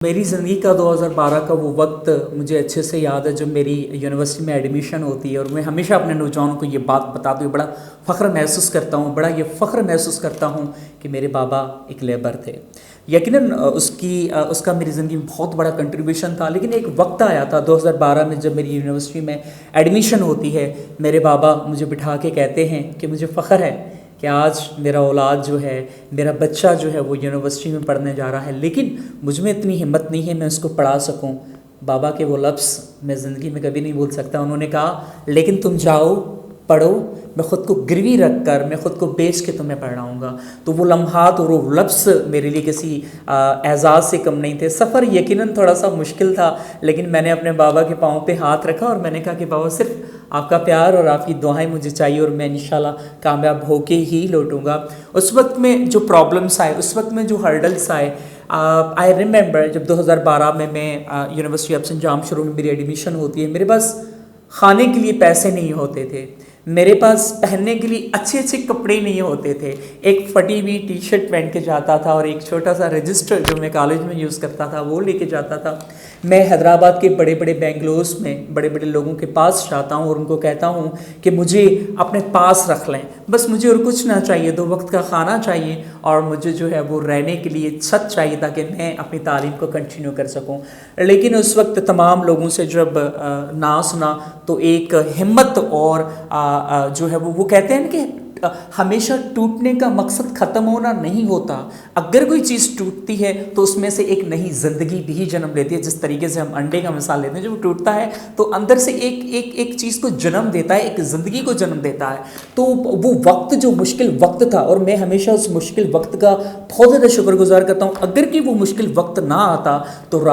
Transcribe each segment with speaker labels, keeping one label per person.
Speaker 1: मेरी ज़िंदगी का 2012 का वो वक्त मुझे अच्छे से याद है जब मेरी यूनिवर्सिटी में एडमिशन होती है। और मैं हमेशा अपने नौजवानों को ये बात बताते हुए बड़ा फ़ख्र महसूस करता हूँ, बड़ा ये फ़ख्र महसूस करता हूँ कि मेरे बाबा एक लेबर थे। यकीनन उसका मेरी ज़िंदगी में बहुत बड़ा कंट्रीब्यूशन था। लेकिन एक वक्त आया था 2012 में जब मेरी यूनिवर्सिटी में एडमिशन होती है। मेरे बाबा मुझे बिठा के कहते हैं कि मुझे फ़ख्र है कि आज मेरा औलाद जो है, मेरा बच्चा जो है वो यूनिवर्सिटी में पढ़ने जा रहा है, लेकिन मुझ में इतनी हिम्मत नहीं है मैं उसको पढ़ा सकूं। बाबा के वो लफ्ज़ मैं ज़िंदगी में कभी नहीं भूल सकता। उन्होंने कहा, लेकिन तुम जाओ, पढ़ो, मैं ख़ुद को गिरवी रख कर, मैं ख़ुद को बेच के तुम्हें पढ़ाऊँगा। तो वो लम्हात और वो लफ्ज़ मेरे लिए किसी एजाज़ से कम नहीं थे। सफ़र यकीनन थोड़ा सा मुश्किल था, लेकिन मैंने अपने बाबा के पाँव पे हाथ रखा और मैंने कहा कि बाबा सिर्फ आपका प्यार और आपकी दुआएं मुझे चाहिए और मैं इंशाल्लाह कामयाब होके ही लौटूंगा। उस वक्त में जो प्रॉब्लम्स आए, उस वक्त में जो हर्डल्स आए, आई रिमेंबर जब 2012 में मैं यूनिवर्सिटी ऑफ सेंट जॉन शुरू में मेरी एडमिशन होती है। मेरे पास खाने के लिए पैसे नहीं होते थे, मेरे पास पहनने के लिए अच्छे अच्छे कपड़े नहीं होते थे। एक फटी हुई टी शर्ट पहन के जाता था और एक छोटा सा रजिस्टर जो मैं कॉलेज में यूज़ करता था वो लेके जाता था। मैं हैदराबाद के बड़े बड़े बेंगलोर्स में बड़े बड़े लोगों के पास जाता हूँ और उनको कहता हूँ कि मुझे अपने पास रख लें, बस मुझे और कुछ ना चाहिए, 2 वक्त का खाना चाहिए और मुझे जो है वो रहने के लिए छत चाहिए ताकि मैं अपनी तालीम को कंटिन्यू कर सकूँ। लेकिन उस वक्त तमाम लोगों से जब ना सुना तो एक हिम्मत और जो है वो कहते हैं कि हमेशा टूटने का मकसद ख़त्म होना नहीं होता। अगर कोई चीज़ टूटती है तो उसमें से एक नई ज़िंदगी भी जन्म लेती है। जिस तरीके से हम अंडे का मिसाल लेते हैं, जब वो टूटता है तो अंदर से एक चीज़ को जन्म देता है, एक ज़िंदगी को जन्म देता है। तो वो वक्त जो मुश्किल वक्त था, और मैं हमेशा उस मुश्किल वक्त का बहुत ज़्यादा शुक्रगुजार करता हूँ। अगर कि वो मुश्किल वक्त ना आता तो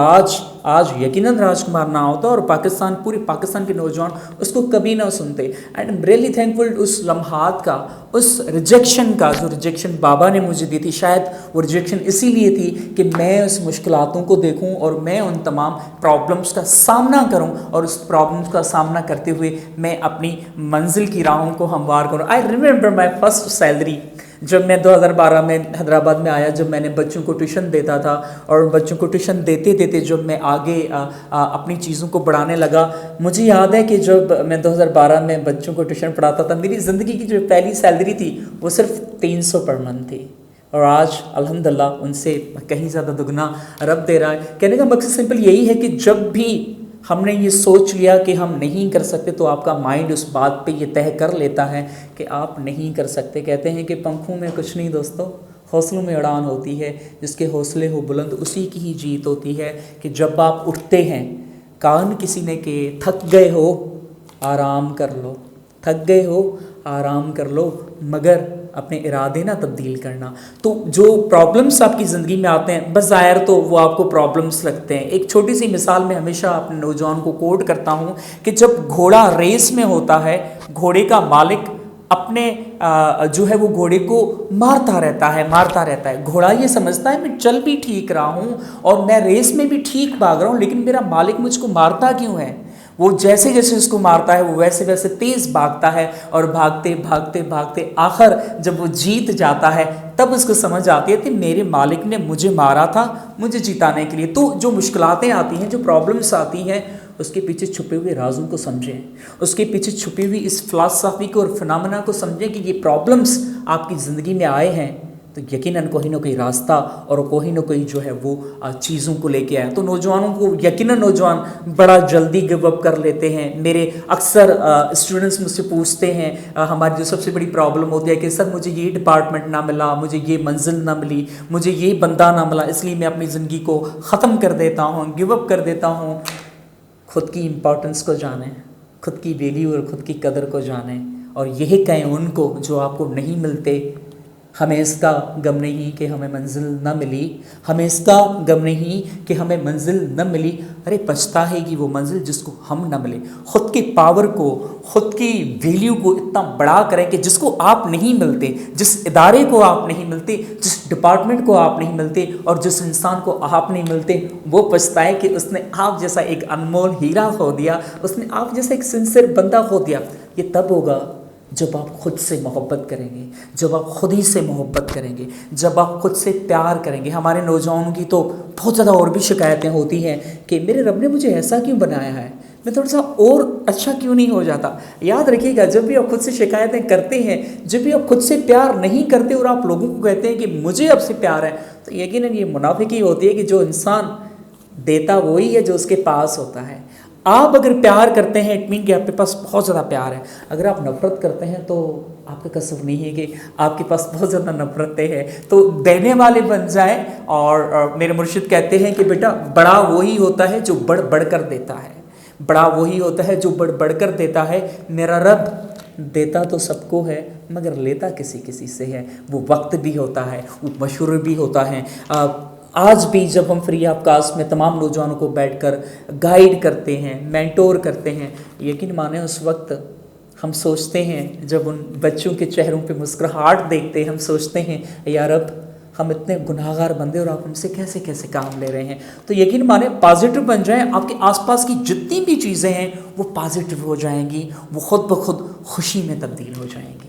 Speaker 1: आज यकीनन राजकुमार ना होता और पूरे पाकिस्तान के नौजवान उसको कभी ना सुनते। And I am really thankful उस लम्हात का, उस रिजेक्शन का, जो रिजेक्शन बाबा ने मुझे दी थी। शायद वो रिजेक्शन इसीलिए थी कि मैं उस मुश्किलातों को देखूं और मैं उन तमाम प्रॉब्लम्स का सामना करूं और उस प्रॉब्लम्स का सामना करते हुए मैं अपनी मंजिल की राहों को हमवार करूं। I remember my first salary जब मैं 2012 में हैदराबाद में आया, जब मैंने बच्चों को ट्यूशन देता था और बच्चों को ट्यूशन देते देते जब मैं आगे अपनी चीज़ों को बढ़ाने लगा। मुझे याद है कि जब मैं 2012 में बच्चों को ट्यूशन पढ़ाता था, मेरी ज़िंदगी की जो पहली सैलरी थी वो सिर्फ 300 पर मंथ थी और आज अल्हम्दुलिल्लाह उनसे कहीं ज़्यादा दुगना रब दे रहा है। कहने का मकसद सिंपल यही है कि जब भी हमने ये सोच लिया कि हम नहीं कर सकते तो आपका माइंड उस बात पे ये तय कर लेता है कि आप नहीं कर सकते। कहते हैं कि पंखों में कुछ नहीं दोस्तों, हौसलों में उड़ान होती है। जिसके हौसले हो बुलंद उसी की ही जीत होती है। कि जब आप उठते हैं, कान किसी ने के थक गए हो आराम कर लो, थक गए हो आराम कर लो, मगर अपने इरादे ना तब्दील करना। तो जो प्रॉब्लम्स आपकी ज़िंदगी में आते हैं, बस ज़ाहिर तो वो आपको प्रॉब्लम्स लगते हैं। एक छोटी सी मिसाल मैं हमेशा अपने नौजवान को कोट करता हूँ कि जब घोड़ा रेस में होता है, घोड़े का मालिक अपने जो है वो घोड़े को मारता रहता है। घोड़ा ये समझता है मैं चल भी ठीक रहा हूँ और मैं रेस में भी ठीक भाग रहा हूँ, लेकिन मेरा मालिक मुझको मारता क्यों है। वो जैसे जैसे उसको मारता है वो वैसे वैसे तेज़ भागता है और भागते भागते भागते आखिर जब वो जीत जाता है तब उसको समझ आती है कि मेरे मालिक ने मुझे मारा था मुझे जिताने के लिए। तो जो मुश्किलातें आती हैं, जो प्रॉब्लम्स आती हैं, उसके पीछे छुपे हुए राजों को समझें, उसके पीछे छुपी हुई इस फिलॉसफी को और फिनोमेना को समझें कि ये प्रॉब्लम्स आपकी ज़िंदगी में आए हैं तो यकीनन कोई ना कोई रास्ता और कोई ना कोई जो है वो चीज़ों को लेके आया। तो नौजवानों को यकीनन नौजवान बड़ा जल्दी गिव अप कर लेते हैं। मेरे अक्सर स्टूडेंट्स मुझसे पूछते हैं, हमारी जो सबसे बड़ी प्रॉब्लम होती है कि सर मुझे ये डिपार्टमेंट ना मिला, मुझे ये मंजिल ना मिली, मुझे ये बंदा ना मिला, इसलिए मैं अपनी ज़िंदगी को ख़त्म कर देता हूँ, गिव अप कर देता हूँ। खुद की इम्पोर्टेंस को जानें, खुद की वैल्यू और ख़ुद की कदर को जानें और यही कहें उनको जो आपको नहीं मिलते। हमें इसका गम नहीं कि हमें मंजिल न मिली, हमें इसका गम नहीं कि हमें मंजिल न मिली, अरे पछताएगी वो मंजिल जिसको हम न मिले। ख़ुद की पावर को, ख़ुद की वैल्यू को इतना बड़ा करें कि जिसको आप नहीं मिलते, जिस इदारे को आप नहीं मिलते, जिस डिपार्टमेंट को आप नहीं मिलते और जिस इंसान को आप नहीं मिलते, वो पछताए कि उसने आप जैसा एक अनमोल हीरा खो दिया, उसने आप जैसा एक सिंसियर बंदा खो दिया। ये तब होगा जब आप खुद से मोहब्बत करेंगे, जब आप खुद ही से मोहब्बत करेंगे, जब आप खुद से प्यार करेंगे। हमारे नौजवानों की तो बहुत ज़्यादा और भी शिकायतें होती हैं कि मेरे रब ने मुझे ऐसा क्यों बनाया है, मैं थोड़ा सा और अच्छा क्यों नहीं हो जाता। याद रखिएगा, जब भी आप खुद से शिकायतें करते हैं, जब भी आप खुद से प्यार नहीं करते और आप लोगों को कहते हैं कि मुझे आपसे प्यार है, तो यकीनन ये मुनाफिकी होती है कि जो इंसान देता वही है जो उसके पास होता है। आप अगर प्यार करते हैं इट मीन कि आपके पास बहुत ज़्यादा प्यार है। अगर आप नफ़रत करते हैं तो आपका कसम नहीं है कि आपके पास बहुत ज़्यादा नफ़रतें हैं। तो देने वाले बन जाएं। और मेरे मुर्शिद कहते हैं कि बेटा बड़ा वही होता है जो बढ़ बढ़ कर देता है, बड़ा वही होता है जो बढ़ बढ़ कर देता है। मेरा रब देता तो सबको है मगर लेता किसी किसी से है। वो वक्त भी होता है, वो मशवरे भी होता है। आज भी जब हम फ्री ऑफ कास्ट में तमाम नौजवानों को बैठकर गाइड करते हैं, मेंटोर करते हैं, यकीन माने उस वक्त हम सोचते हैं, जब उन बच्चों के चेहरों पे मुस्कुराहट देखते हैं, हम सोचते हैं यार अब हम इतने गुनाहगार बंदे और आप हमसे कैसे कैसे काम ले रहे हैं। तो यकीन माने पॉजिटिव बन जाएं, आपके आसपास की जितनी भी चीज़ें हैं वो पॉजिटिव हो जाएंगी, वो खुद ब खुद खुशी में तब्दील हो जाएंगी।